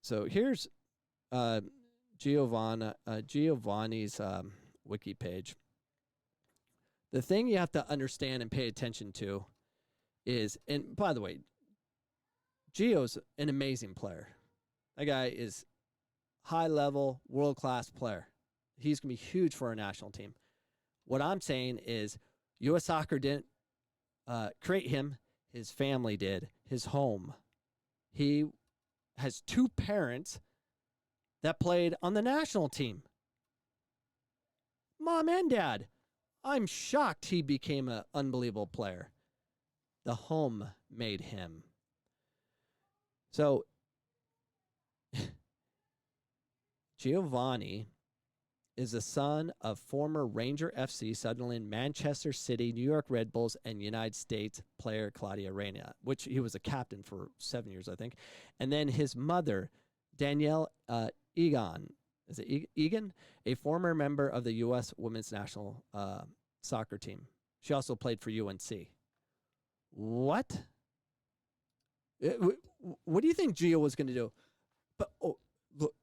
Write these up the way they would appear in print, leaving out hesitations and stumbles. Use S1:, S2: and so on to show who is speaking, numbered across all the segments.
S1: So here's Giovanni's wiki page. The thing you have to understand and pay attention to is, and by the way, Gio's an amazing player. That guy is high-level, world-class player. He's going to be huge for our national team. What I'm saying is U.S. Soccer didn't create him. His family did. His home. He has 2 parents that played on the national team. Mom and dad. I'm shocked he became an unbelievable player. The home made him. So, Giovanni is the son of former Ranger FC, Sunderland, Manchester City, New York Red Bulls, and United States player Gio Reyna, which he was a captain for 7 years, I think. And then his mother, Danielle Egan, is it Egan? A former member of the U.S. women's national soccer team. She also played for UNC. What? What do you think Gio was going to do? But look,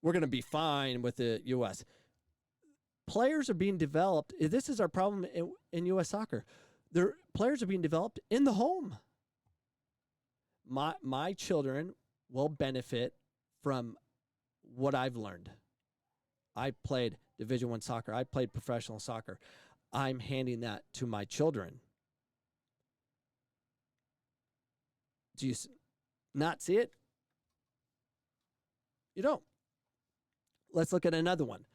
S1: we're going to be fine with the U.S. Players are being developed. This is our problem in U.S. soccer. Players are being developed in the home. My children will benefit from what I've learned. I played Division I soccer. I played professional soccer. I'm handing that to my children. Do you not see it? You don't. Let's look at another one.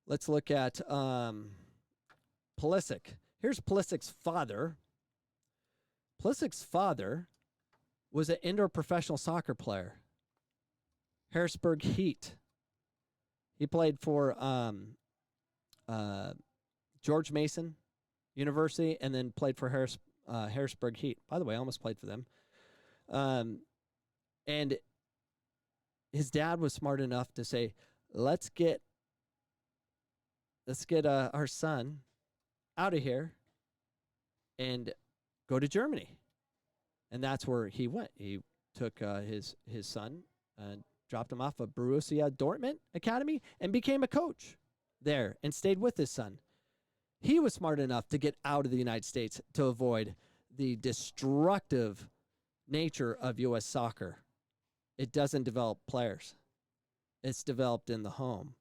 S1: Let's look at Pulisic. Here's Pulisic's father. Pulisic's father was an indoor professional soccer player. Harrisburg Heat. He played for George Mason University and then played for Harrisburg Heat. By the way, I almost played for them. And his dad was smart enough to say, let's get our son out of here and go to Germany. And that's where he went. He took his son and dropped him off at Borussia Dortmund Academy and became a coach there and stayed with his son. He was smart enough to get out of the United States to avoid the destructive nature of U.S. soccer. It doesn't develop players. It's developed in the home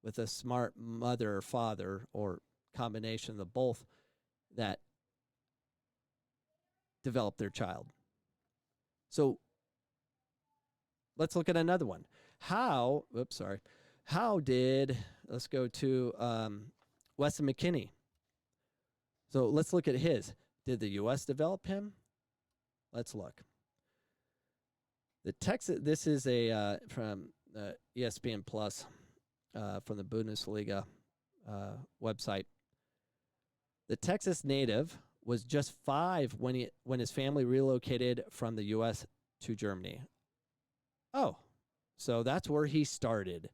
S1: with a smart mother or father or combination of the both that develop their child. So let's look at another one. Let's go to Weston McKennie. So let's look at his. Did the U.S. develop him? Let's look. This is from ESPN Plus from the Bundesliga website. The Texas native was just 5 when his family relocated from the U.S. to Germany. Oh, so that's where he started.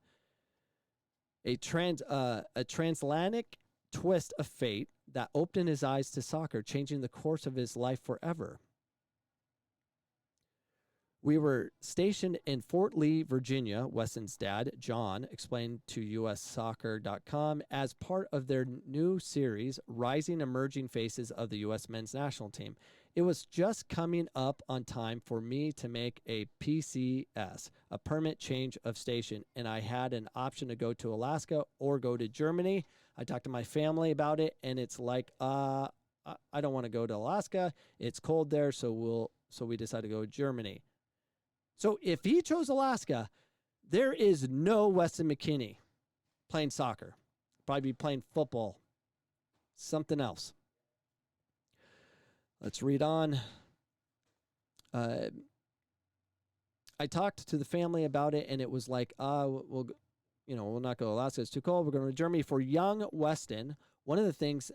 S1: A transatlantic twist of fate that opened his eyes to soccer, changing the course of his life forever. We were stationed in Fort Lee, Virginia, Weston's dad, John, explained to USsoccer.com as part of their new series, Rising Emerging Faces of the U.S. Men's National Team. It was just coming up on time for me to make a PCS, a permanent change of station, and I had an option to go to Alaska or go to Germany. I talked to my family about it, and it's like, I don't want to go to Alaska. It's cold there, so we decided to go to Germany. So if he chose Alaska, there is no Weston McKennie playing soccer. Probably be playing football. Something else. Let's read on. I talked to the family about it, and it was like, we'll not go to Alaska. It's too cold. We're going to Germany. For young Weston, one of the things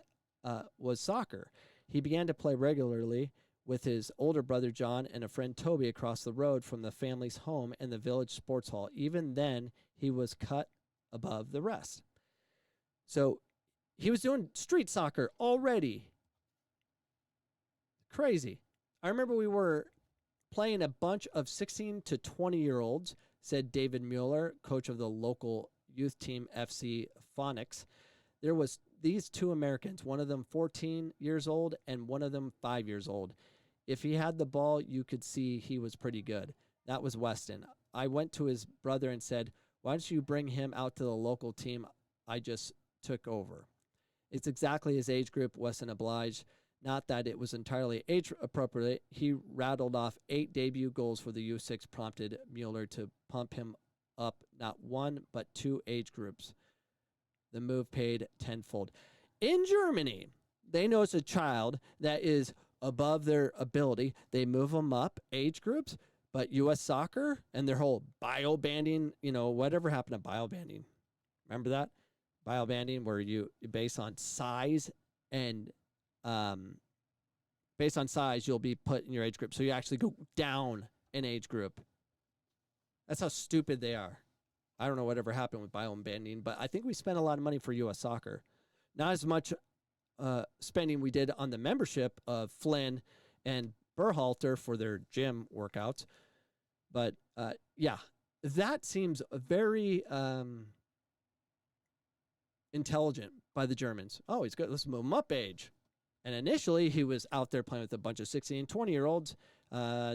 S1: was soccer. He began to play regularly with his older brother John and a friend Toby across the road from the family's home and the village sports hall. Even then, he was cut above the rest. So he was doing street soccer already. Crazy. I remember we were playing a bunch of 16 to 20-year-olds, said David Mueller, coach of the local youth team FC Phonics. There was these two Americans, one of them 14 years old and one of them 5 years old. If he had the ball, you could see he was pretty good. That was Weston. I went to his brother and said, why don't you bring him out to the local team I just took over? It's exactly his age group, Weston obliged. Not that it was entirely age appropriate. He rattled off 8 debut goals for the U6, prompted Mueller to pump him up not 1 but 2 age groups. The move paid tenfold. In Germany, they know it's a child that is above their ability. They move them up age groups, but U.S. soccer and their whole bio-banding, whatever happened to bio-banding? Remember that? Bio-banding, where you based on size and based on size, you'll be put in your age group. So you actually go down an age group. That's how stupid they are. I don't know whatever happened with bio-banding, but I think we spent a lot of money for U.S. soccer. Not as much spending we did on the membership of Flynn and Berhalter for their gym workouts. But, that seems very intelligent by the Germans. Oh, he's good. Let's move him up age. And initially, he was out there playing with a bunch of 16 and 20-year-olds,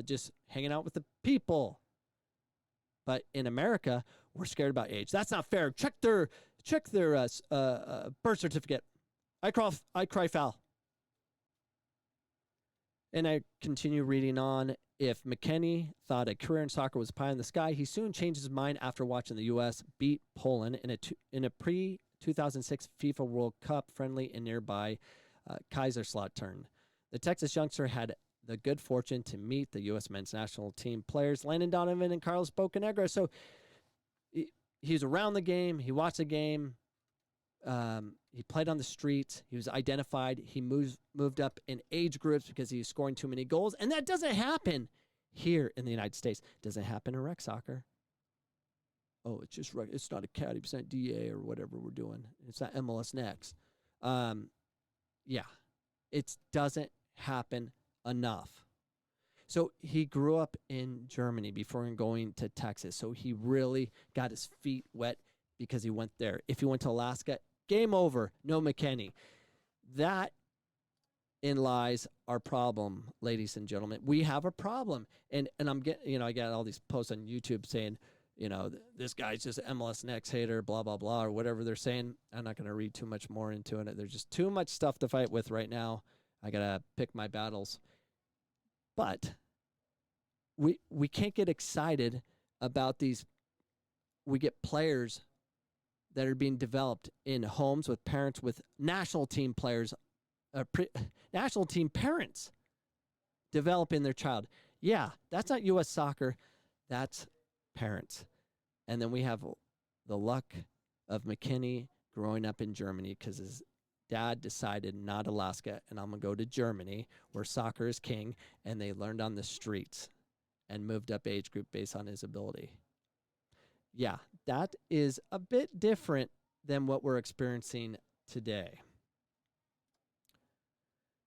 S1: just hanging out with the people. But in America, we're scared about age. That's not fair. Check their birth certificate. I cry foul. And I continue reading on. If McKennie thought a career in soccer was pie in the sky, he soon changed his mind after watching the U.S. beat Poland in a pre-2006 FIFA World Cup friendly in nearby Kaiserslautern. The Texas youngster had the good fortune to meet the U.S. men's national team players Landon Donovan and Carlos Bocanegra. So he's around the game. He watched the game. He played on the streets. He was identified. He moved up in age groups because he was scoring too many goals. And that doesn't happen here in the United States. It doesn't happen in rec soccer. Oh, it's just it's not Academy percent DA or whatever we're doing. It's not MLS Next. It doesn't happen enough. So he grew up in Germany before going to Texas. So he really got his feet wet because he went there. If he went to Alaska, game over. No McKennie. That in lies our problem, ladies and gentlemen. We have a problem. And I'm getting, I got all these posts on YouTube saying, this guy's just an MLS Next hater, blah, blah, blah, or whatever they're saying. I'm not going to read too much more into it. There's just too much stuff to fight with right now. I got to pick my battles. But we can't get excited about these. We get players that are being developed in homes with parents, with national team players, national team parents developing their child. Yeah, that's not U.S. soccer. That's parents. And then we have the luck of McKennie growing up in Germany because his dad decided not Alaska, and I'm going to go to Germany where soccer is king, and they learned on the streets and moved up age group based on his ability. Yeah, that is a bit different than what we're experiencing today.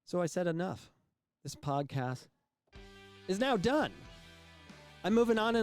S1: So I said enough. This podcast is now done. I'm moving on.